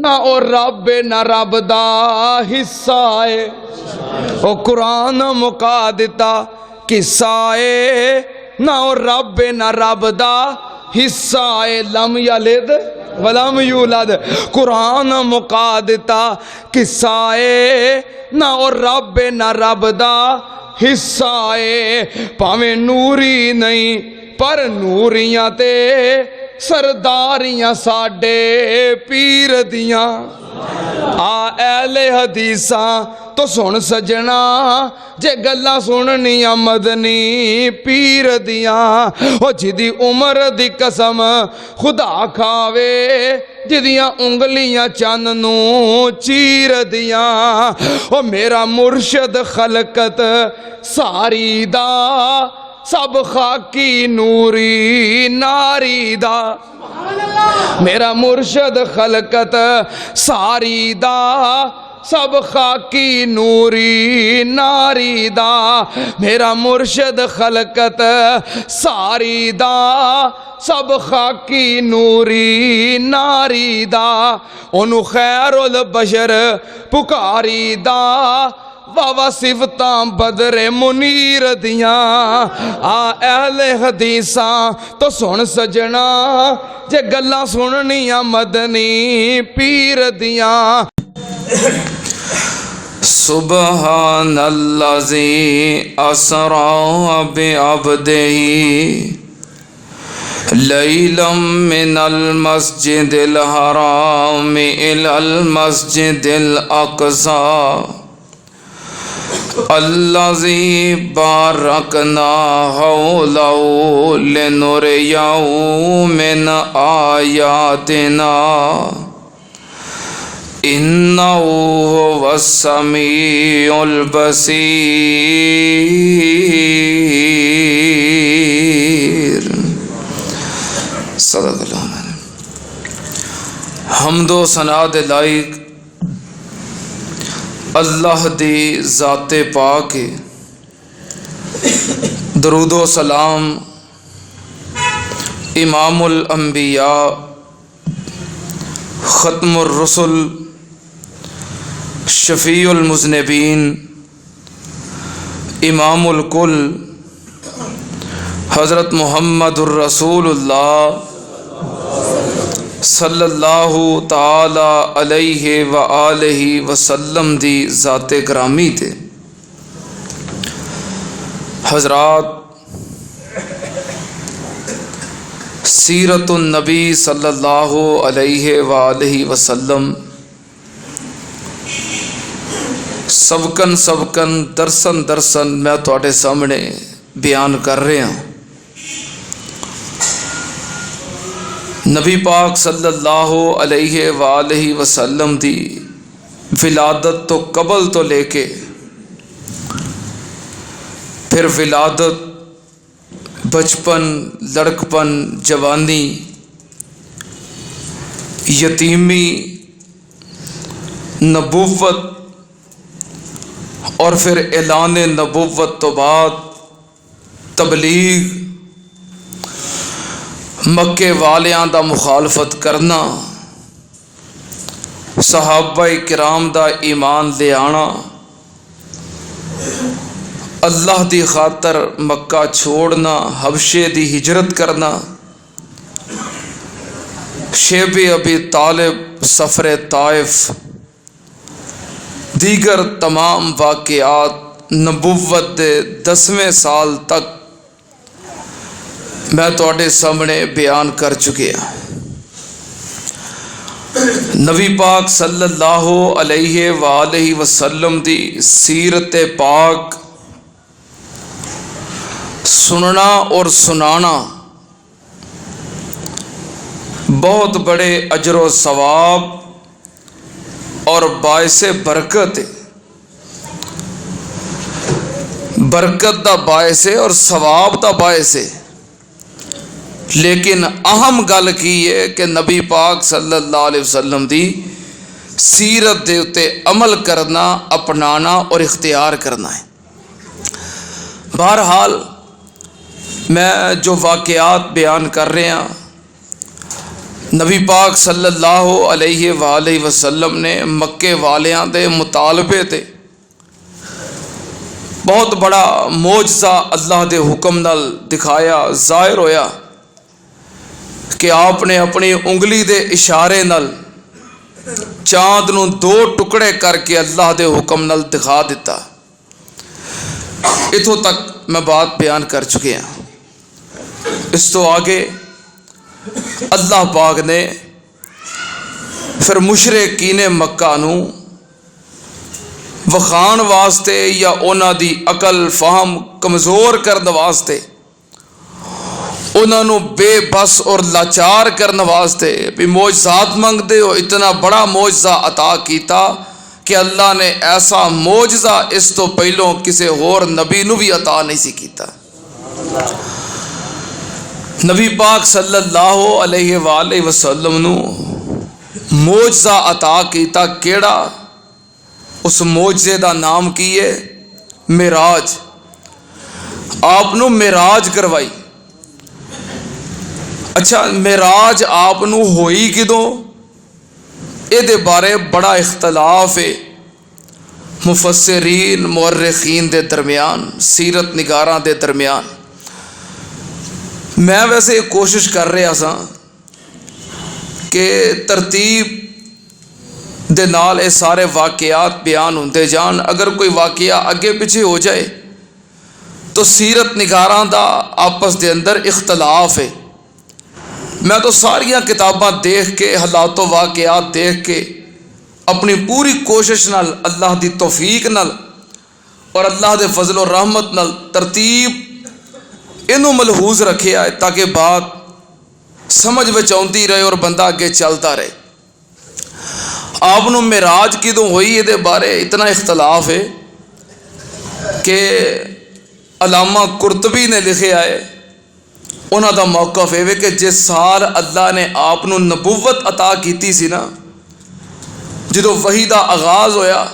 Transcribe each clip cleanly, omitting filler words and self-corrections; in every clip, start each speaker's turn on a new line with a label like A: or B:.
A: نہ او رب نہ رب دا حصہ ہے، او قرآن مکا دیتا قصہ ہے، نہ او رب نہ رب دا حصہ ہے، لم یلد ولم یولد، قرآن مکا دیتا قصہ ہے، نہ او رب نہ رب دا حصہ ہے، پاویں نوری نہیں پر نوریاں تے سرداریاں ساڈے پیر دیاں، آ اہل حدیثاں تو سن سجنا جے گلاں سننیاں مدنی پیر دیاں، او جدی عمر دی قسم خدا کھاوے، جدیاں انگلیاں چند نو چیر دیاں، او میرا مرشد خلقت ساری دا سب خاکی نوری ناری دا، میرا مرشد خلقت ساری دا سب خاکی نوری ناری دا، میرا مرشد خلقت ساری دا سب خاکی نوری ناری دا، انہوں خیر البشر پکاری دا، واہ صفتاں بدر منیر دیاں، آ اہل حدیثاں تو سن سجنا جے گلاں سننیاں مدنی پیر دیاں۔
B: سبحان الذی اسرا بعبدہ لیلا من المسجد الحرام الی المسجد الاقصی الذی بارکنا حولہ لنریہ من آیاتنا انہ هو السمیع البصیر۔ صدق اللہ علیہ۔ حمد و ثنا دے لائق اللہ دی ذات پاک، درود و سلام امام الانبیاء ختم الرسل شفیع المذنبین امام الکل حضرت محمد الرسول اللہ صلی اللہ تعالی علیہ وآلہ وسلم دی ذات گرامی تے۔ حضرات، سیرت النبی صلی اللہ علیہ وآلہ وسلم سبکن درسن میں تواڈے سامنے بیان کر رہا ہوں۔ نبی پاک صلی اللہ علیہ وآلہ وسلم دی ولادت تو قبل تو لے کے پھر ولادت، بچپن، لڑکپن، جوانی، یتیمی، نبوت اور پھر اعلان نبوت تو بعد تبلیغ، مکے والیاں دا مخالفت کرنا، صحابہ کرام دا ایمان لے آنا، اللہ دی خاطر مکہ چھوڑنا، حبشے دی ہجرت کرنا، شیب ابی طالب سفر طائف، دیگر تمام واقعات نبوت دے 10ویں سال تک میں تواڈے سامنے بیان کر چکے ہاں۔ نبی پاک صلی اللہ علیہ وآلہ وسلم دی سیرت پاک سننا اور سنانا بہت بڑے اجر و ثواب اور باعث برکت ہے، برکت دا باعث ہے اور ثواب دا باعث ہے۔ لیکن اہم گل کی ہے کہ نبی پاک صلی اللہ علیہ وسلم دی سیرت دے اتے عمل کرنا، اپنانا اور اختیار کرنا ہے۔ بہرحال میں جو واقعات بیان کر رہے ہیں نبی پاک صلی اللہ علیہ وآلہ وسلم نے مکے والیاں دے مطالبے تے بہت بڑا معجزہ اللہ دے حکم نال دکھایا، ظاہر ہویا کہ آپ نے اپنی انگلی دے اشارے نال چاند نو 2 ٹکڑے کر کے اللہ دے حکم نال دکھا دیتا۔ اتھوں تک میں بات بیان کر چکے ہیں۔ اس تو آگے اللہ پاک نے پھر مشرکین مکہ نو وخان واسطے یا اونا دی عقل فہم کمزور کرنے واسطے، انہوں نے بے بس اور لاچار کرنے واسطے بھی معجزات منگ دے ہو، اتنا بڑا معجزہ عطا کیتا کہ اللہ نے ایسا معجزہ اس تو پہلوں کسی اور نبی نو بھی عطا نہیں سی کیتا۔ نبی پاک صلی اللہ علیہ وآلہ وسلم نو معجزہ عطا کیتا کیڑا؟ اس معجزے دا نام کی ہے معراج۔ آپ نو معراج کروائی۔ اچھا، معراج آپ نو ہوئی کدوں؟ اے دے بارے بڑا اختلاف ہے مفسرین مورخین دے درمیان، سیرت نگاراں دے درمیان۔ میں ویسے کوشش کر رہا سا کہ ترتیب دے نال اے سارے واقعات بیان ہوندے جان، اگر کوئی واقعہ اگے پیچھے ہو جائے تو سیرت نگاراں دا آپس دے اندر اختلاف ہے۔ میں تو ساریاں کتاباں دیکھ کے، حالات و واقعات دیکھ کے اپنی پوری کوشش نال اللہ دی توفیق نال اور اللہ دے فضل و رحمت نال ترتیب انہوں ملحوظ رکھے آئے تاکہ بات سمجھ وچ آندی رہے اور بندہ اگے چلتا رہے۔ آپ نو معراج کدوں ہوئی یہ دے بارے اتنا اختلاف ہے کہ علامہ قرطبی نے لکھے آئے، انہاں دا موقف ہے کہ جس سال اللہ نے آپ نو نبوت عطا کیتی سی نا، جدو وحی دا آغاز ہویا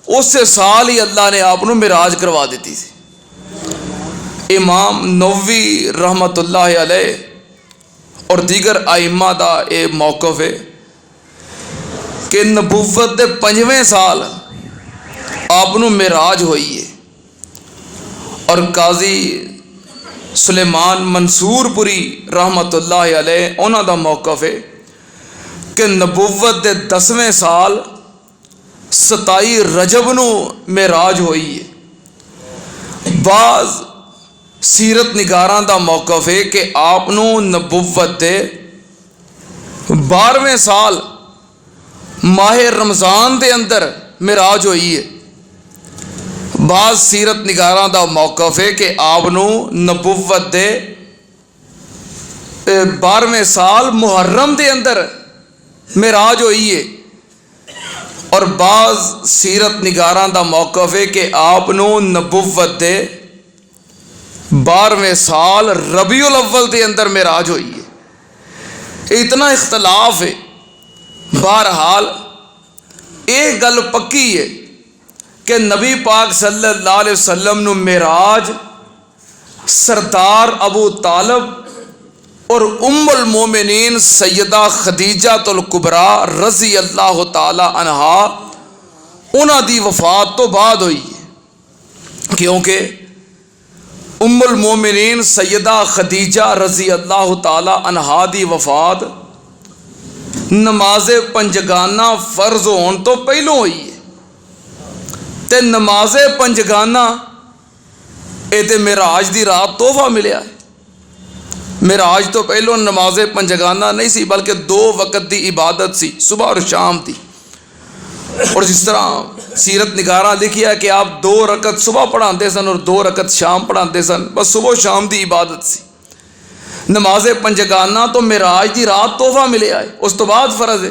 B: اسی سال ہی اللہ نے آپ نو معراج کروا دیتی سی۔ امام نووی رحمت اللہ علیہ اور دیگر ائمہ دا اے موقف ہے کہ نبوت دے 5ویں سال آپ نو معراج ہوئی ہے، اور قاضی سلیمان منصور پوری رحمت اللہ علیہ انہاں دا موقف ہے کہ نبوت دے 10ویں سال 27 رجب نو معراج ہوئی ہے۔ بعض سیرت نگاراں دا موقف ہے کہ آپ نو نبوت دے 12ویں سال ماہ رمضان دے اندر معراج ہوئی ہے۔ بعض سیرت نگاراں دا موقف ہے کہ آپ نو نبوت دے 12ویں سال محرم دے اندر معراج ہوئی ہے، اور بعض سیرت نگاراں دا موقف ہے کہ آپ نو نبوت دے 12ویں سال ربیع الاول دے اندر معراج ہوئی ہے۔ اتنا اختلاف ہے۔ بہرحال ایک گل پکی ہے کہ نبی پاک صلی اللہ علیہ وسلم نو معراج سردار ابو طالب اور ام المومنین سیدہ خدیجہ الکبریٰ رضی اللہ تعالی عنہا انہاں دی وفات تو بعد ہوئی ہے، کیونکہ ام المومنین سیدہ خدیجہ رضی اللہ تعالی عنہا دی وفات نماز پنجگانہ فرض ہون تو پہلوں ہوئی ہے، تے نماز پنجگانہ اے تے معراج دی رات تحفہ ملیا ہے۔ معراج تو پہلوں نماز پنجگانہ نہیں سی بلکہ 2 وقت دی عبادت سی، صبح اور شام دی۔ اور جس طرح سیرت نگاراں لکھیا کہ آپ 2 رکعت صبح پڑھاندے سن اور 2 رکعت شام پڑھاندے سن، بس صبح و شام دی عبادت سی۔ نماز پنجگانہ تو معراج دی رات تحفہ ملیا ہے، اس تو بعد فرض ہے۔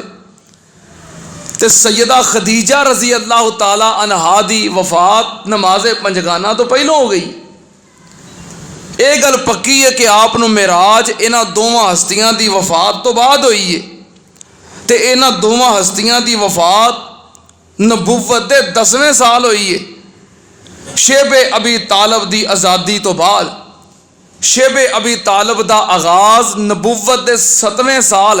B: تے سیدہ خدیجہ رضی اللہ تعالی عنہا دی وفات نماز پنجگانہ تو پہلوں ہو گئی۔ ایک گل پکی ہے کہ آپ نو معراج انہاں دوواں ہستیاں دی وفات تو بعد ہوئی ہے، تے انہاں دوواں ہستیاں دی وفات نبوت دے 10ویں سال ہوئی ہے۔ شیب ابی طالب دی آزادی تو بعد شیب ابی طالب دا آغاز نبوت دے 7ویں سال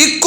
B: 1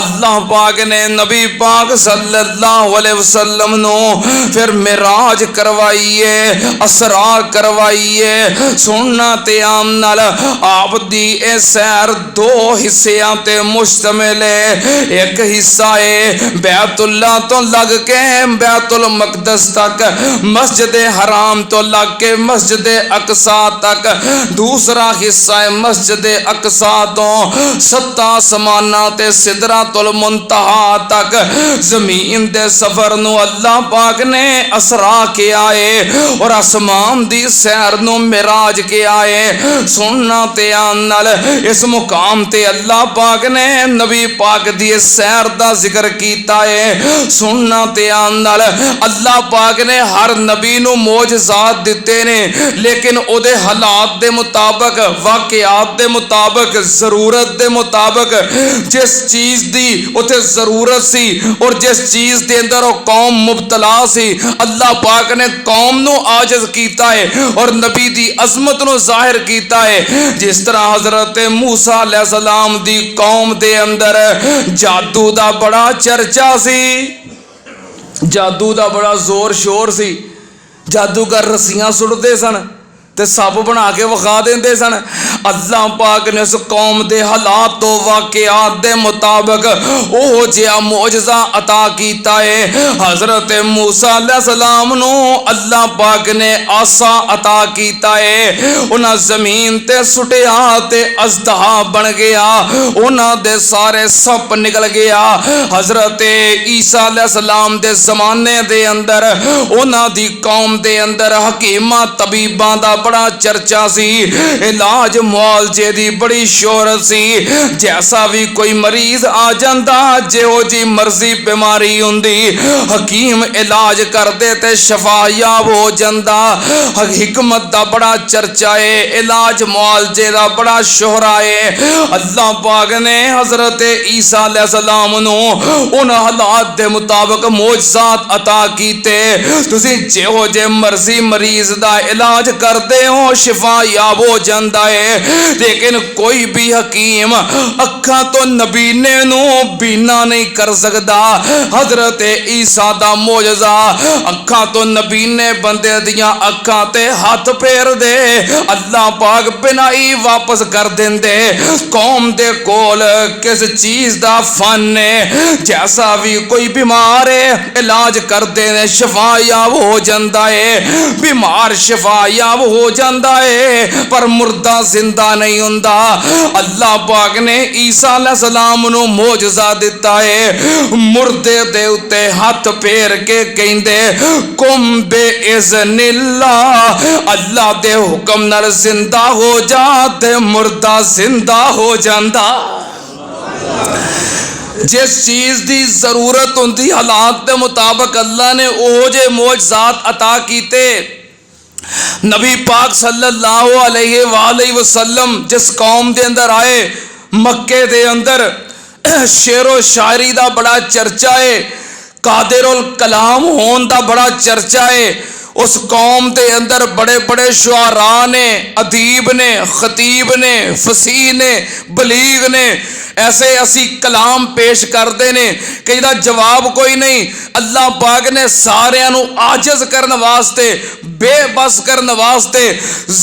B: اللہ پاک نے نبی پاک صلی اللہ علیہ وسلم نو پھر معراج کروائیے، اسرا کروائیے۔ سننا تے عام نال آپ دی اے سیر دو حصیاں تے مشتمل ہے۔ ایک حصہ ہے بیت اللہ تو لگ کے بیت المقدس تک، مسجد حرام تو لگ کے مسجد اقصی تک، دوسرا حصہ ہے مسجد اقصی تو 7 آسماناں تے سدرۃ المنتہا تک۔ زمین دے سفر نو اللہ پاک نے اسرا کیا ہے اور آسمان دی سیر نو معراج کیا ہے۔ سننا تے آن نال اس مقام تے اللہ پاک نے نبی پاک دی سیر دا ذکر کیتا ہے۔ سننا تے آن نال اللہ پاک نے ہر نبی نو معجزات دیتے نے، لیکن او دے حالات دے مطابق، واقعات دے مطابق، ضرورت دے مطابق، جس چیز دی اوتے ضرورت سی اور جس چیز دے اندر او قوم مبتلا سی، اللہ پاک نے قوم نو عاجز کیتا ہے اور نبی دی عظمت نو ظاہر کیتا ہے۔ جس طرح حضرت موسیٰ علیہ السلام دی قوم دے اندر جادو دا بڑا چرچا سی، جادو دا بڑا زور شور سی، جادوگر رسیاں سٹتے سن تے سپ بنا کے وکھا دیندے سن۔ اللہ پاک نے اس قوم دے حالات و واقعات دے مطابق او جہا معجزہ عطا کیتا ہے۔ حضرت موسیٰ علیہ السلام نو اللہ پاک نے آسا عطا کیتا ہے، انہاں زمین تے سٹیا تے اژدہا بن گیا، انہاں دے سارے سپ نکل گیا۔ حضرت عیسیٰ علیہ السلام دے زمانے دے اندر انہاں دی قوم دے اندر حکیماں طبیباں دا بڑا چرچا سی، علاج معالجے دی بڑی شہرت سی۔ جیسا بھی کوئی مریض آ جاندا، جہو جی مرضی بیماری ہوندی، حکیم علاج کر دے تے شفا یاب ہو جاندا۔ حکمت دا بڑا چرچا ہے، علاج معالجے دا بڑا شہرا ہے۔ اللہ پاک نے حضرت عیسیٰ علیہ السلام نو ان حالات دے مطابق معجزات عطا کیتے۔ تسی جہو جے مرضی مریض دا علاج کر دے ہو، شفا یاب ہو جاندا ہے۔ لیکن کوئی بھی حکیم اکھاں تو نبینے نو بینا نہیں کر سکدا۔ حضرت عیسیٰ دا معجزہ اکھاں تو نبینے بندے دیاں اکھاں تے ہاتھ پھیر دے، اللہ پاک بنائی واپس کر دیندے۔ قوم دے کول کس چیز دا فن ہے، جیسا بھی کوئی بیمار ہے علاج کر دے شفا یاب ہو جاندا ہے، بیمار شفا یاب ہو جاندا ہے، پر مردہ زندہ نہیں ہوندا۔ اللہ پاک نے عیسیٰ علیہ السلام نو معجزہ دیتا ہے، مردے دے اتے ہاتھ پھیر کے کہندے کم بے اذن اللہ، اللہ دے حکم نال زندہ ہو جا تے مردہ زندہ ہو جاندا۔ جس چیز دی ضرورت ہوندی حالات دے مطابق اللہ نے اوہ جے معجزات عطا کیتے۔ نبی پاک صلی اللہ علیہ وآلہ وسلم جس قوم دے اندر آئے، مکے دے اندر شعر و شاعری دا بڑا چرچا ہے، قادر الکلام ہون دا بڑا چرچا ہے۔ اس قوم دے اندر بڑے بڑے شعراء نے، ادیب نے، خطیب نے، فصیح نے، بلیغ نے، ایسے ایسی کلام پیش کردے نے کہ جدا جواب کوئی نہیں۔ اللہ پاک نے سارے انو عاجز کرنے واسطے، بے بس کرنے واسطے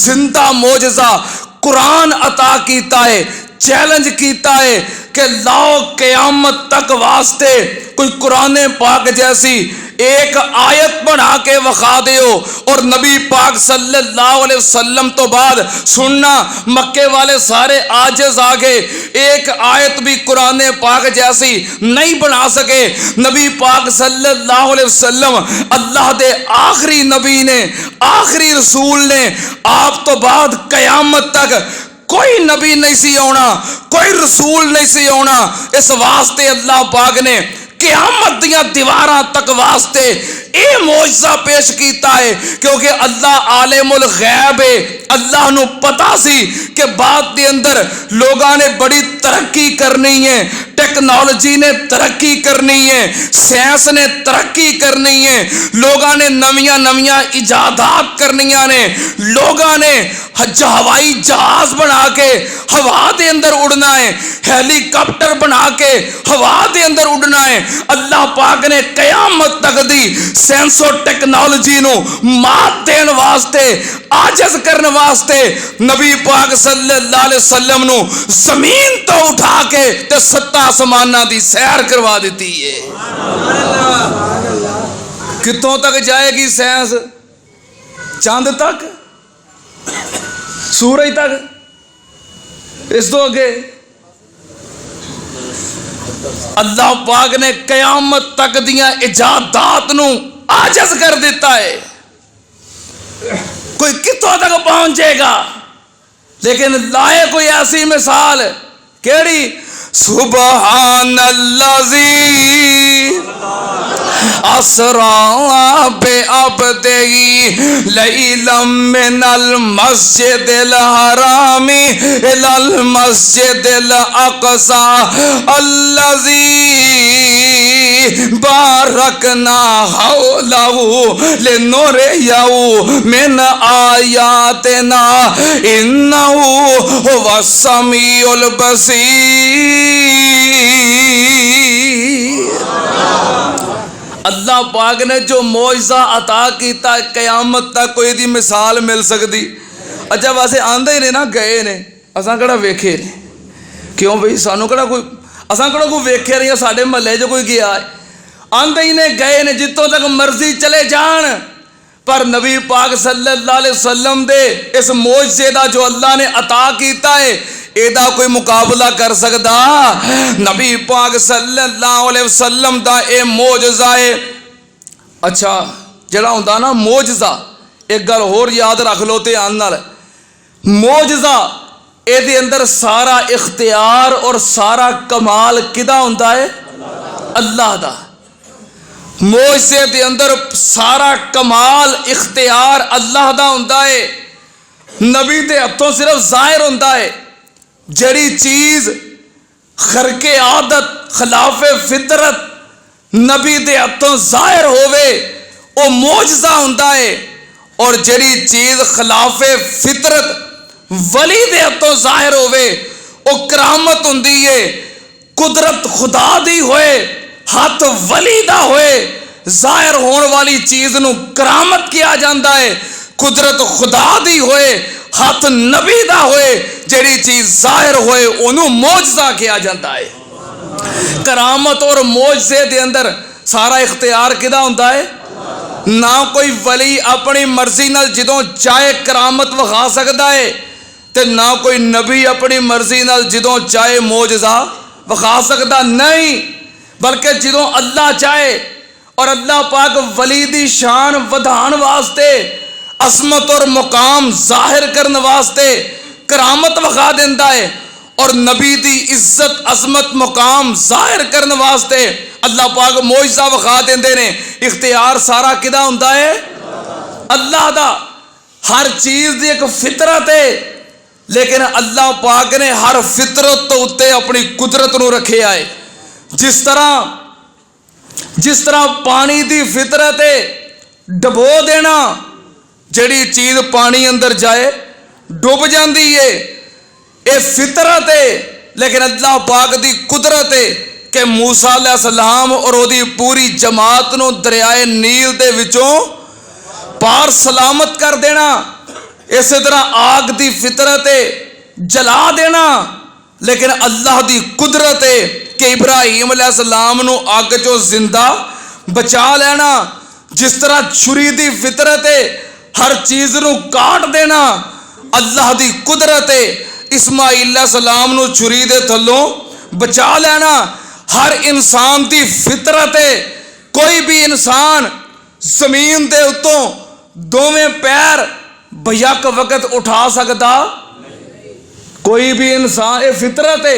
B: زندہ معجزہ قرآن عطا کیتا ہے، چیلنج کیتا ہے کہ لاؤ قیامت تک واسطے کوئی قرآن پاک جیسی ایک آیت بنا کے وخا دیو۔ اور نبی پاک صلی اللہ علیہ وسلم تو بعد سننا مکے والے سارے عاجز آگے، ایک آیت بھی قرآن پاک جیسی نہیں بنا سکے۔ نبی پاک صلی اللہ علیہ وسلم اللہ دے آخری نبی نے، آخری رسول نے، آپ تو بعد قیامت تک کوئی نبی نہیں سی ہونا، کوئی رسول نہیں سی ہونا۔ اس واسطے اللہ پاک نے قیامت دیاں دیواراں تک واسطے اے معجزہ پیش کیتا ہے، کیونکہ اللہ عالم الغیب ہے۔ اللہ نو پتا سی کہ بعد دے اندر لوگاں نے بڑی ترقی کرنی ہے، ٹیکنالوجی نے ترقی کرنی ہے، سائنس نے ترقی کرنی ہے، لوگاں نے نویاں نویاں ایجادات کرنیاں نے، لوگاں نے ہوائی جہاز بنا کے ہوا دے اندر اڑنا ہے، ہیلی کاپٹر بنا کے ہوا دے اندر اڑنا ہے۔ اللہ پاک نے قیامت تک دی سائنس و ٹیکنالوجی نو مات دین واسطے، عاجز کرنے واسطے نبی پاک صلی اللہ علیہ وسلم نو زمین تو اٹھا کے تے ستاں آسماناں دی سیر کروا دیتی ہے۔ کتوں تک جائے گی سائنس؟ چاند تک، سورج تک، اس تو اگے اللہ پاک نے قیامت تک دیاں ایجادات نو عاجز کر دیتا ہے۔ کوئی کتوں تک پہنچے گا، لیکن لائے کوئی ایسی مثال، کیڑی؟ سبحان الذی اسرا بعبدہ لیلا من المسجد الحرام الی المسجد الاقصی الذی بارکنا حولہ لنریہ من آیاتنا انہ هو السمیع البصیر۔ اللہ پاک نے جو معجزہ عطا کیتا ہے، قیامت تک کوئی دی مثال مل سکتی؟ اچھا ویسے آندے ہی نے نا، گئے نے، اساں کڑا ویکھے نے؟ کیوں بھئی سانو کڑا کوئی، اساں کڑا کوئی ویکھے رہی ہے؟ ساڈے محلے جو کوئی گیا ہے؟ آندے ہی نے، گئے نے، جتوں تک مرضی چلے جان، پر نبی پاک صلی اللہ علیہ وسلم دے اس معجزے دا جو اللہ نے عطا کیتا ہے، ایدہ کوئی مقابلہ کر سکتا؟ نبی پاک صلی اللہ علیہ وسلم دا اے معجزہ ہے۔ اچھا جڑا ہوندہ نا معجزہ، ایک گل اور یاد رکھ لو تے آنال، معجزہ اے دے اندر سارا اختیار اور سارا کمال کدا ہوندہ ہے؟ اللہ دا۔ معجزے دے اندر سارا کمال اختیار اللہ دا ہوندہ ہے، نبی دے ہتھوں صرف ظاہر ہوندہ ہے۔ جڑی چیز خرق عادت خلاف فطرت نبی دے ہتھوں ظاہر ہوئے وہ معجزہ ہوندہ ہے، اور جڑی چیز خلاف فطرت ولی دے ہتھوں ظاہر ہوئے وہ کرامت ہوندی ہے۔ قدرت خدا دی ہوئے، ہاتھ ولی دا ہوئے، ظاہر ہون والی چیز نو کرامت کیا جاندہ ہے۔ قدرت خدا دی ہوئے، ہاتھ نبی دا ہوئے، جڑی چیز ظاہر ہوئے انہوں معجزہ کیا جاتا ہے۔ کرامت اور معجزے دے اندر سارا اختیار کدا ہوندہ ہے؟ نہ کوئی ولی اپنی مرضی نال جدوں چاہے کرامت وخا سکتا ہے، تے نہ کوئی نبی اپنی مرضی نال جدوں چاہے معجزہ وخا سکتا نہیں، بلکہ جدوں اللہ چاہے اور اللہ پاک ولی دی شان ودھان واسطے، عظمت اور مقام ظاہر کرنے واسطے کرامت وخا دیندہ ہے، اور نبی دی عزت عظمت مقام ظاہر کرنے واسطے اللہ پاک معجزہ وخا دیندے نے۔ اختیار سارا کدا ہوندہ ہے؟ اللہ دا۔ ہر چیز دی ایک فطرت ہے، لیکن اللہ پاک نے ہر فطرت تو اتے اپنی قدرت نو رکھے آئے۔ جس طرح پانی دی فطرت ہے ڈبو دینا، جڑی چیز پانی اندر جائے ڈوب جاندی ہے، اے فطرت ہے، لیکن اللہ پاک دی قدرت ہے کہ موسیٰ علیہ السلام اور وہ دی پوری جماعت نو دریائے نیل دے وچوں پار سلامت کر دینا۔ اسی طرح آگ دی فطرت ہے جلا دینا، لیکن اللہ دی قدرت ہے کہ ابراہیم علیہ السلام نو آگ چو زندہ بچا لینا۔ جس طرح چھری دی فطرت ہے ہر چیز نو کاٹ دینا، اللہ دی قدرت ہے اسماعیل علیہ السلام نو چھری دے تھلوں بچا لینا۔ ہر انسان دی فطرت ہے، کوئی بھی انسان زمین دے اتوں دوویں پیر بیک وقت اٹھا سکتا؟ کوئی بھی انسان، اے فطرت ہے،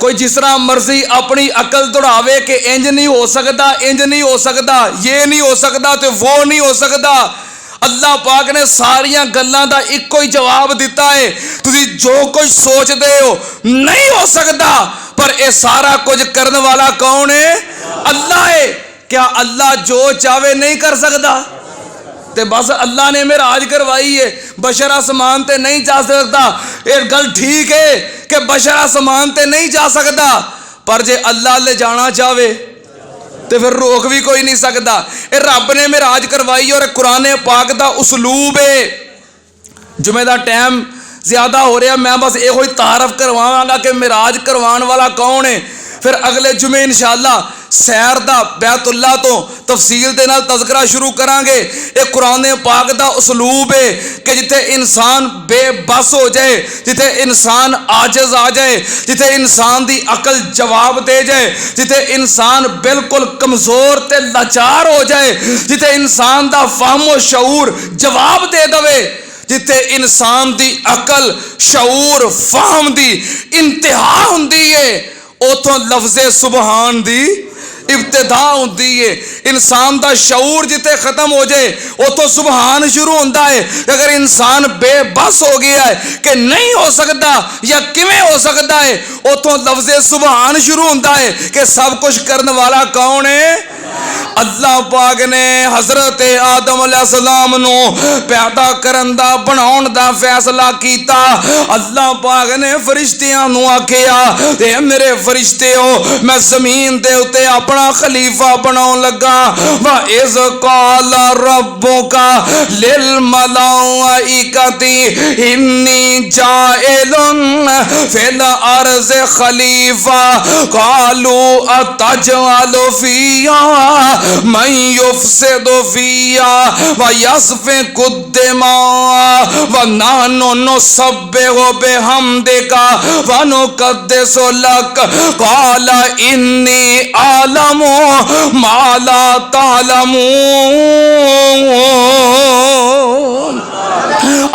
B: کوئی جس طرح مرضی اپنی عقل دوڑاوے کہ انج نہیں ہو سکتا، انج نہیں ہو سکتا، یہ نہیں ہو سکتا تو وہ نہیں ہو سکتا۔ اللہ پاک نے ساریاں گلاں دا ایکو ہی جواب دیتا ہے، تسی جو کچھ سوچ دے ہو نہیں ہو سکتا، پر اے سارا کچھ کرنے والا کون ہے؟ اللہ ہے۔ کیا اللہ جو چاہے نہیں کر سکتا؟ تے بس اللہ نے معراج کروائی ہے، بشر آسمان تے نہیں جا سکتا۔ ایک گل ٹھیک ہے کہ بشر آسمان تے نہیں جا سکتا، پر جے اللہ لے جانا چاہے تے پھر روک بھی کوئی نہیں سکتا۔ اے رب نے معراج کروائی اور قرآن پاک دا اسلوب ہے۔ جمعہ دا ٹائم زیادہ ہو رہا، میں بس یہ کوئی تعارف کرواواں گا کہ معراج کروان والا کون ہے، پھر اگلے جمعے انشاءاللہ سیر دا بیت اللہ تو تفصیل دے نال تذکرہ شروع کران گے۔ ایک قرآن پاک دا اسلوب ہے کہ جتھے انسان بے بس ہو جائے، جتھے انسان عاجز آ جائے، جتھے انسان دی عقل جواب دے جائے، جتھے انسان بالکل کمزور تے لاچار ہو جائے، جتھے انسان دا فہم و شعور جواب دے دوے، جتھے انسان دی عقل شعور فہم دی انتہا ہوندی ہے، اوتھوں لفظ سبحان دی ابتدا ہوندی ہے۔ انسان دا شعور جتے ختم ہو جائے اوتھوں سبحان شروع ہوندا ہے۔ اگر انسان بے بس ہو گیا ہے کہ نہیں ہو سکتا یا کیویں ہو سکتا ہے، اوتھوں لفظ سبحان شروع ہوندا ہے کہ سب کچھ کرنے والا کون ہے؟ اللہ پاک نے حضرت آدم علیہ السلام نو پیدا کرن دا بناؤن دا فیصلہ کیتا۔ اللہ پاک نے فرشتیاں نو آکھیا تے میرے فرشتے ہو، میں زمین دے اتے اپنا خلیفہ بناؤن لگا۔ وَإِذْ قَالَ رَبُّكَ لِلْمَلَائِكَةِ إِنِّي جَاعِلٌ فِي الْأَرْضِ خَلِيفَةً قَالُوا أَتَجْعَلُ فِيهَا من يفسد فيها ويسفك الدماء ونحن نسبح بحمدك ونقدس لك قال إني أعلم ما لا تعلمون۔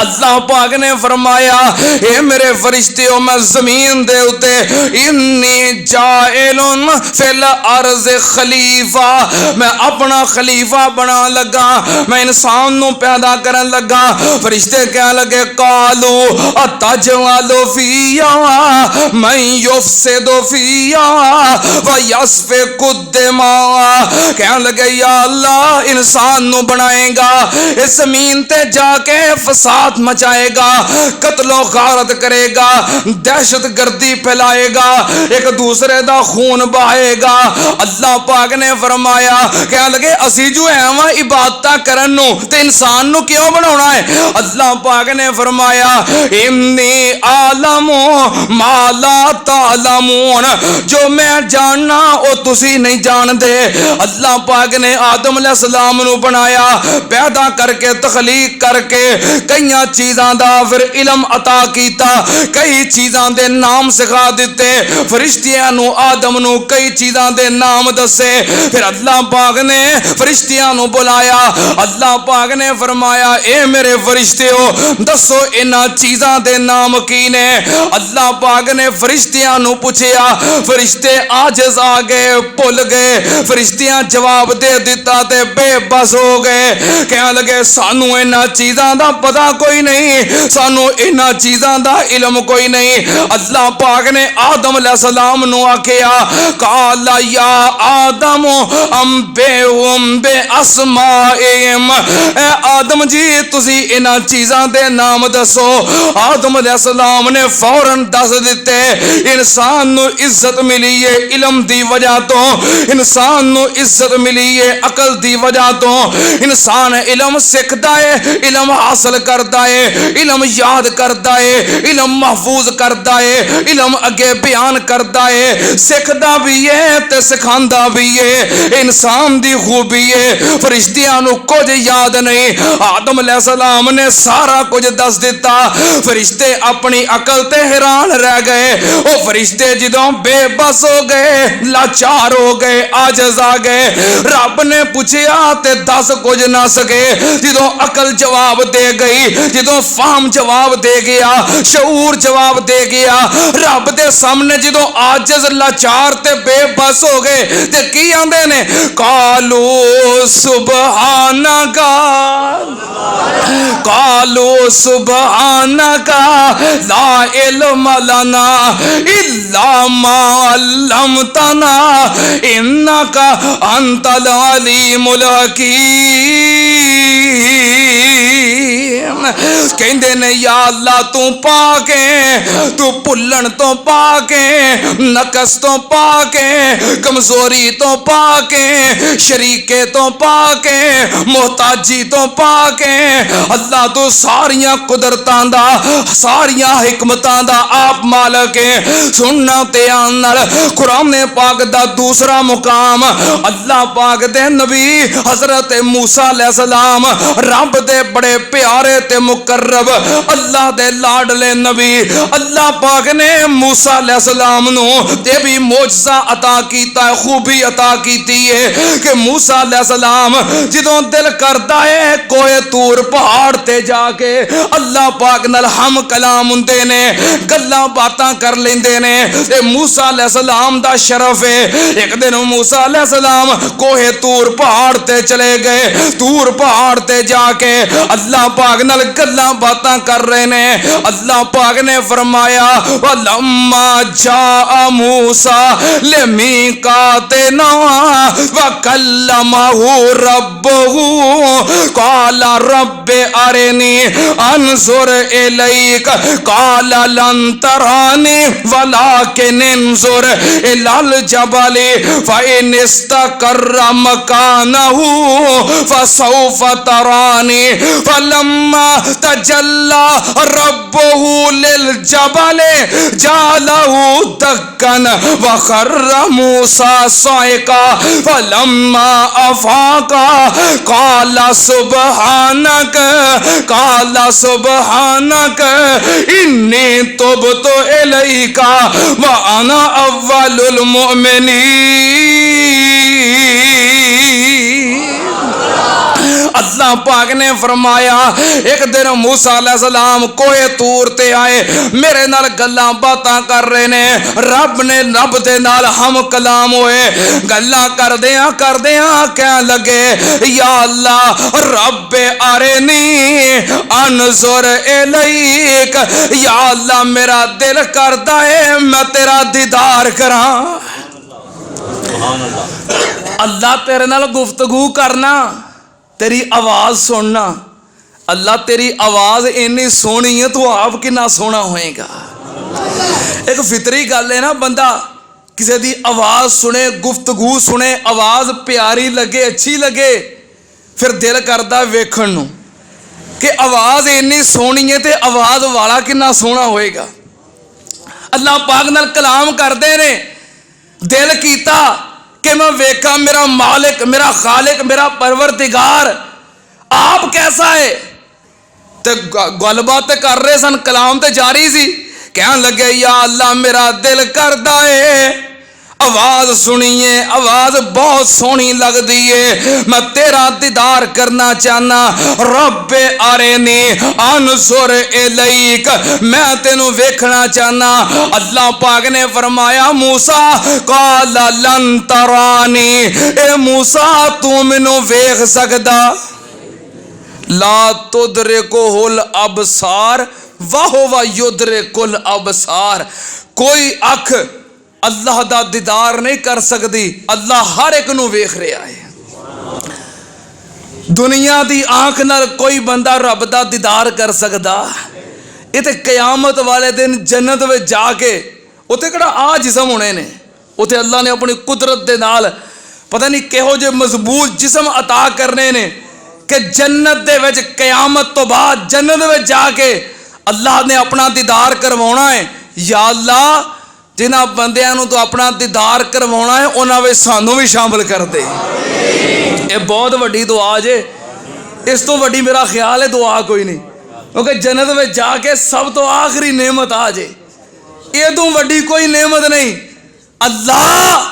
B: اللہ پاک نے فرمایا اے میرے فرشتیوں، میں زمین دے اتے انی جائل فی الارض خلیفہ، میں اپنا خلیفہ بنا لگا، میں انسان نو پیدا کرن لگا۔ فرشتے کہنے لگے قالو اتجعل فیہا من یفسد فیہا ویسفک الدماء، کہنے لگے یا اللہ انسان نو بنائے گا، اس زمین تے جا کے فساد مچائے گا، قتل و غارت کرے گا، دہشت گردی پھیلائے گا، ایک دوسرے دا خون بہائے گا۔ اللہ پاک نے فرمایا کہنے لگے اسی جو ہے وہاں عبادتہ کرن نو تے انسان نو کیوں بناونا ہے؟ اللہ پاک نے فرمایا انی عالم ما لا تعلمون، جو میں جاننا او تسی نہیں جان دے۔ اللہ پاک نے آدم علیہ السلام نو بنایا، پیدا کر کے تخلیق کر کے کئی چیزاں دا پھر علم عطا کیتا، کئی چیزاں دے نام سکھا دیتے، فرشتیاں نو آدم نو کئی چیزاں دے نام دسے۔ پھر اللہ پاک نے فرشتیاں نو بلایا، اللہ پاک نے فرمایا اے میرے فرشتیو دسو انہاں چیزاں دے نام کی نے؟ اللہ پاک نے فرشتیاں نو پوچھیا، فرشتے عاجز آ گئے، بھول گئے، فرشتیاں جواب دے دیتا تے بے بس ہو گئے، کہنے لگے سانو انہاں چیزاں دا پتہ کوئی نہیں، سانو انہاں چیزاں دا علم کوئی نہیں۔ اللہ پاک نے آدم علیہ السلام نو آکھیا قال یا آدم انبئہم باسمائہم، اے آدم جی تسی انہاں چیزاں دے نام دسو۔ آدم علیہ السلام نے فوراً دس دیتے۔ انسان نو عزت ملی ہے علم دی وجہ تو، انسان نو عزت ملی ہے عقل دی وجہ تو، انسان علم سکھدا ہے، علم حاصل کرتا ہے، علم یاد کرتا ہے، علم محفوظ کرتا ہے، علم اگے بیان کرتا ہے، سکھدا بھی ہے تے سکھاندا بھی ہے۔ انسان دی خوبی ہے فرشتیاں نو کچھ یاد نہیں، آدم علیہ السلام نے سارا کچھ دس دیتا۔ فرشتے اپنی عقل تے حیران رہ گئے، وہ فرشتے جدوں بے بس ہو گئے، لاچار ہو گئے، عاجز آ گئے۔ رب نے پوچھیا تے دس کچھ نہ سکے، جدوں عقل جواب دے دے گئی جدوں فہم جواب دے گیا شعور جواب دے گیا رب دے سامنے جدوں عاجز لاچار تے بے بس ہو گئے تے کی آندے نے قالو سبحانک قالو سبحانک لا علم لنا الا ما علمتنا انک انت العلیم الحکیم کہندے نے یا اللہ تو پاک ہے تو بھلن تو پاک ہے نقص تو پاک ہے کمزوری تو پاک ہے شریکے تو پاک ہے محتاجی تو پاک ہے اللہ تو ساریاں قدرتاں دا ساریاں حکمتاں دا آپ مالک ہے سننا تے آن قرآن پاک دا دوسرا مقام اللہ پاک دے نبی حضرت موسیٰ علیہ السلام رب دے بڑے پیارے تے مقرب اللہ دے لاڈلے نبی اللہ پاک نے موسیٰ علیہ السلام نو تے بھی معجزہ عطا کیتا ہے خوبی عطا کیتی ہے کہ موسیٰ علیہ السلام جدوں دل کردا ہے کوہ طور پہاڑ تے جا کے اللہ پاک نال ہم کلام ہوندے نے گلاں باتاں کر لیندے نے تے موسیٰ علیہ السلام دا شرف ہے ایک دن موسیٰ علیہ السلام کوہ طور پہاڑ تے چلے گئے طور پہاڑ تے جا کے اللہ پاک نال گلاں باتاں کر رہے نے اللہ پاک نے فرمایا وَلَمَّا جَاءَ مُوسَى لِمِيقَاتِنَا وَكَلَّمَهُ رَبُّهُ قَالَ رَبِّ أَرِنِي أَنظُرْ إِلَيْكَ قَالَ لَن تَرَانِي وَلَكِنِ انظُرْ إِلَى الْجَبَلِ فَإِنِ اسْتَقَرَّ مَكَانَهُ فَسَوْفَ تَرَانِي فَلَمَّا تَجَلَّى رَبُّهُ لِلْجَبَلِ جَعَلَهُ دَكًّا وَخَرَّ مُوسَى صَعِقًا فَلَمَّا أَفَاقَ قَالَ سُبْحَانَكَ إِنِّي تُبْتُ إِلَيْكَ وَأَنَا أَوَّلُ الْمُؤْمِنِينَ اللہ پاک نے فرمایا ایک دن موسیٰ علیہ السلام کوہ طور تے آئے میرے نال گلاں باتاں کر رہے نے رب نے رب دے نال ہم کلام ہوئے گلاں کردیاں کہنے لگے یا اللہ رب ارنی انظر الیک یا اللہ میرا دل کردا ہے میں تیرا دیدار کراں اللہ تیرے نال گفتگو کرنا تیری آواز سننا اللہ تیری آواز اینی سونی ہے تو آپ کنا سونا ہوئے گا ایک فطری گل ہے نا بندہ کسی دی آواز سنے گفتگو سنے آواز پیاری لگے اچھی لگے پھر دل کردا ویکھن نو کہ آواز اینی سونی ہے تے آواز والا کنا سونا ہوئے گا اللہ پاک نال کلام کردے نے دل کیتا کہ میں ویکھاں میرا مالک میرا خالق میرا پروردگار آپ کیسا ہے تے گل بات کر رہے سن کلام تے جاری سی کہنے لگے یا اللہ میرا دل کردا ہے آواز سنیے آواز بہت سونی لگ دیئے میں تیرا دیدار کرنا چاہنا رب ارنی انظر الیک میں تینوں ویکھنا چاہنا اللہ پاک نے فرمایا موسیٰ قال لن ترانی اے موسیٰ تو منوں ویکھ سکدا لا تدرکہ الابصار وہو یدرک الابصار کوئی اکھ اللہ دا دیدار نہیں کر سکتی اللہ ہر ایک نو ویکھ رہا ہے دنیا دی آنکھ نال کوئی بندہ رب دا دیدار کر سکتا یہ تے قیامت والے دن جنت میں جا کے اتنے کہڑا آ جسم ہونے نے اتنے اللہ نے اپنی قدرت دے نال پتہ نہیں کہو جے مضبوط جسم عطا کرنے نے کہ جنت دے وچ قیامت تو بعد جنت میں جا کے اللہ نے اپنا دیدار کروانا ہے یا اللہ جنہ بندیاں نو تو اپنا دیدار کروانا ہے انہاں وچ سانوں بھی شامل کر دے یہ بہت وڈی دعا جے اس تو وڈی میرا خیال ہے دعا کوئی نہیں کیونکہ جنت میں جا کے سب تو آخری نعمت آ جے یہ تو وڈی کوئی نعمت نہیں اللہ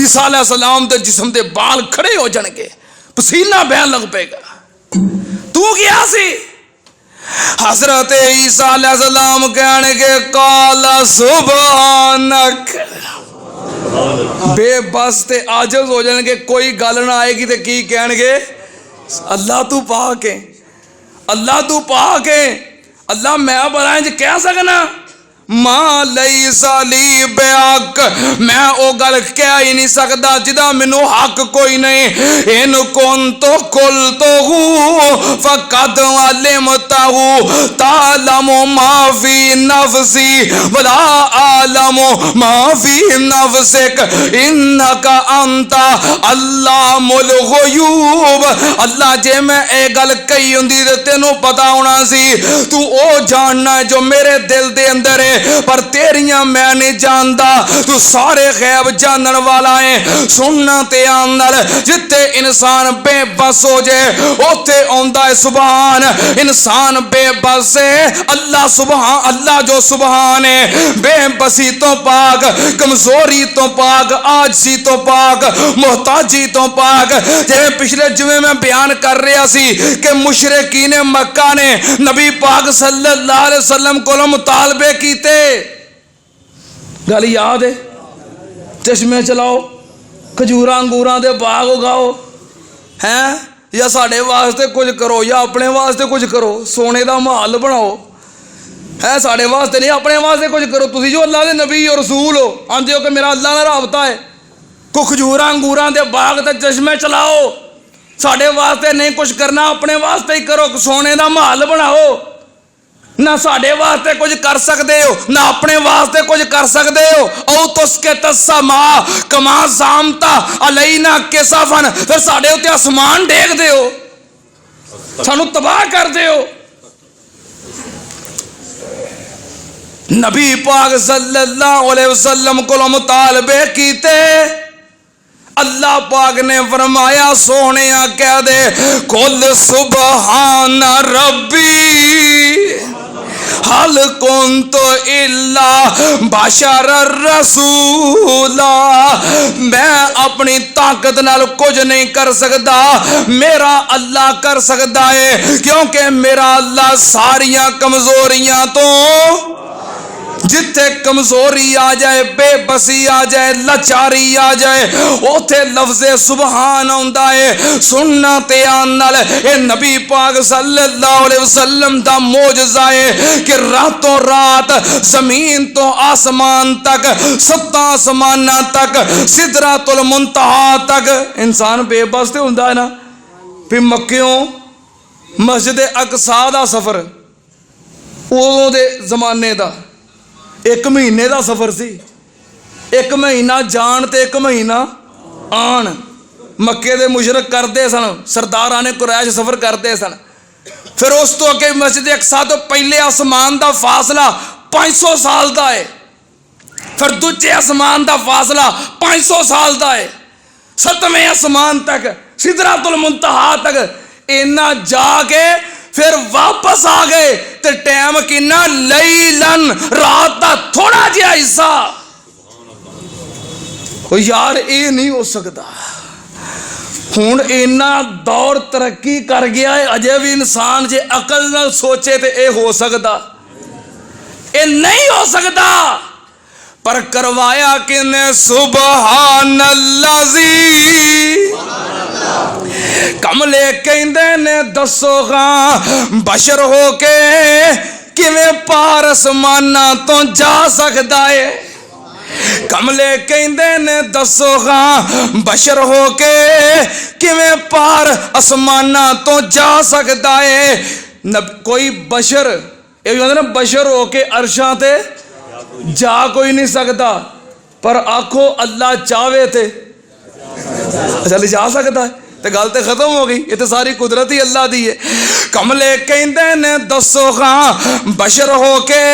B: عیسیٰ علیہ السلام دے جسم دے بال کھڑے ہو جان گے، پسینہ بہن لگ پے گا. تو کیا سی؟ حضرت عیسیٰ علیہ السلام کہنے گے قال سبحانک. بے بس تے عاجز ہو جان گے، کوئی گل نہ آئے گی تے کی کہن گے؟ اللہ تو پاک ہے، اللہ تو پاک ہے. اللہ میں بلائیں جی کہہ سکنا ما لیس لی بحق، میں او گل کہہ ہی نہیں سکتا جدا مینو حق کوئی نہیں. ان کنت قلتہ فقد علمتہ تعلم ما فی نفسی ولا اعلم ما فی نفسک انک انت علام الغیوب. اللہ جے میں اے گل کہی ہوندی تے تینوں پتہ ہونا سی، تو او جاننا ہے جو میرے دل دے اندر ہے، پر تیریاں میں نہیں جاندا. تو سارے غیب جانن والا ہے. سننا تے آندر جتے انسان بے بس ہو جائے اوتے آندا ہے سبحان. انسان بے بس ہے، اللہ سبحان، اللہ جو سبحان ہے بے بسی تو پاک، کمزوری تو پاک، عاجزی تو پاک، محتاجی تو پاک. جے پچھلے جمعے میں بیان کر رہا سی کہ مشرکین مکہ نے نبی پاک صلی اللہ علیہ وسلم کو مطالبے کیتے، گل یاد ہے؟ چشمے چلاؤ، کھجوراں انگوراں دے باغ اگاؤ ہیں، یا ساڈے واسطے کچھ کرو یا اپنے واسطے کچھ کرو، سونے دا محل بناؤ ہے، ساڈے واسطے نہیں اپنے واسطے کچھ کرو. تسی جو اللہ دے نبی اور رسول ہو آندے ہو کہ میرا اللہ نال رابطہ ہے، کو کھجوراں انگوراں دے باغ تے چشمے چلاؤ، ساڈے واسطے نہیں کچھ کرنا، اپنے واسطے ہی کرو، سونے دا محل بناؤ. نہ ساڈے واسطے کچھ کر سکتے ہو نہ اپنے واسطے کچھ کر سکتے ہو. او تسقط السماء کما زعمت علینا کسفا، پھر ساڈے اوتے آسمان ڈیگ دے ہو، سانو تباہ کر دے ہو. نبی پاک صلی اللہ علیہ وسلم کو مطالبے کیتے، اللہ پاک نے فرمایا سونیا کہہ دے قل سبحان ربی حل کنت الا بشر رسولا. میں اپنی طاقت نال کچھ نہیں کر سکتا، میرا اللہ کر سکتا ہے، کیونکہ میرا اللہ ساریاں کمزوریاں تو، جتھے کمزوری آ جائے، بے بسی آ جائے، لچاری آ جائے، اوتھے لفظ سبحان آندا ہے. سننا تے آن نال اے نبی پاک صلی اللہ علیہ وسلم دا معجزہ ہے کہ راتوں رات زمین تو آسمان تک، سات آسماناں تک، سدرۃ المنتہا تک انسان بے بس تے ہوندا ہے نا. پھر مکیوں مسجد اقصی دا سفر اودوں دے زمانے دا ایک مہینے دا سفر سی، ایک مہینہ جان تے ایک مہینہ آن. مکے دے مشرک کرتے سن، سرداراں نے قریش سفر کرتے سن. پھر اس تو اگے مسجد اقصی تو پہلے آسمان دا فاصلہ 500 سال دا ہے، پھر دوجے آسمان دا فاصلہ 500 سال دا ہے، 7ویں آسمان تک، سدرۃ المنتہا تک. اینا جا کے پھر واپس آ گئے تے ٹائم کنا لیلن، رات دا تھوڑا جہا حصہ. یار اے نہیں ہو سکتا، ہن اینا دور ترقی کر گیا ہے، اجے بھی انسان جے عقل نال سوچے تے اے ہو سکتا؟ اے نہیں ہو سکتا. پر کروایا کنے سبحان اللذی. کملے کہندے نے دسو گاں بشر ہو کے کیویں پار آسماناں تو جا سکدا ہے. کملے کہندے نے دسو گاں بشر ہو کے کیویں پار آسماناں تو جا سکدا ہے. کوئی بشر یہ جو نا بشر ہو کے عرشاں تے جا کوئی نہیں سکتا، پر آکھو اللہ چاہے تے چل جا سکتا ہے. تے گل تے ختم ہو گئی، یہ تے ساری قدرت ہی اللہ دی ہے. کملے کہندے نے دسو گاں بشر ہو کے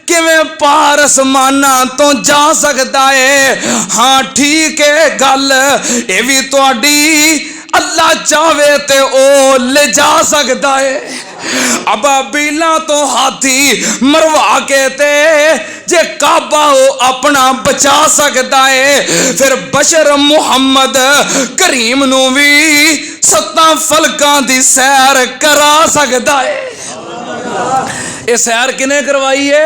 B: کیویں پار آسماناں تو جا سکتا ہے. ہاں ٹھیک ہے گل اے وی تہاڈی، اللہ چاہے تے او لے جا سکتا ہے. ਅਬਾਬੀਲਾਂ ਤੋਂ ਹਾਥੀ ਮਰਵਾ ਕੇ ਤੇ ਜੇ ਕਾਬਾ ਉਹ ਆਪਣਾ ਬਚਾ ਸਕਦਾ ਏ, ਫਿਰ ਬਸ਼ਰ ਮੁਹੰਮਦ ਕਰੀਮ ਨੂੰ ਵੀ 7 ਫਲਕਾਂ ਦੀ ਸੈਰ ਕਰਾ ਸਕਦਾ ਏ। ਇਹ ਸੈਰ ਕਿਨੇ ਕਰਵਾਈ ਏ?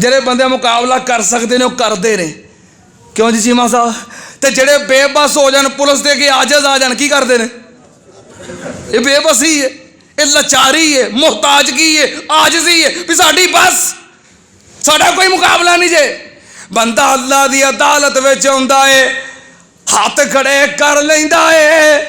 B: ਜਿਹੜੇ ਬੰਦੇ ਮੁਕਾਬਲਾ ਕਰ ਸਕਦੇ ਨੇ ਉਹ ਕਰਦੇ ਨੇ, ਕਿਉਂ ਜੀ ਚੀਮਾ ਸਾਹਿਬ? ਤੇ ਜਿਹੜੇ ਬੇਬਸ ਹੋ ਜਾਣ, ਪੁਲਿਸ ਦੇ ਅੱਗੇ ਆਜਜ਼ ਆ ਜਾਣ, ਕੀ ਕਰਦੇ ਨੇ? ਇਹ ਬੇਬਸੀ ਹੈ, ਇਹ ਲਾਚਾਰੀ ਹੈ, ਮੁਹਤਾਜਗੀ ਹੈ, ਆਜਜ਼ੀ ਹੈ ਵੀ ਸਾਡੀ ਬਸ, ਸਾਡਾ ਕੋਈ ਮੁਕਾਬਲਾ ਨਹੀਂ ਜੇ। ਬੰਦਾ ਅੱਲਾਹ ਦੀ ਅਦਾਲਤ ਵਿੱਚ ਆਉਂਦਾ ਹੈ, ਹੱਥ ਖੜੇ ਕਰ ਲੈਂਦਾ ਹੈ,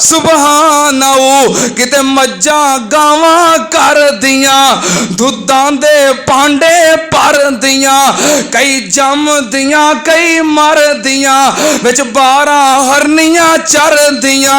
B: ਸੁਭਾਨ ਅੱਲਾਹ ਕਿਤੇ ਮੱਝਾਂ ਗਾਵਾਂ ਕਰਦੀਆਂ ਦੁੱਧਾਂ ਦੇ ਭਾਂਡੇ ਭਰਦੀਆਂ ਕਈ ਜੰਮਦੀਆਂ ਕਈ ਮਰਦੀਆਂ ਵਿੱਚ 12 ਹਰਨੀਆਂ ਚਰਦੀਆਂ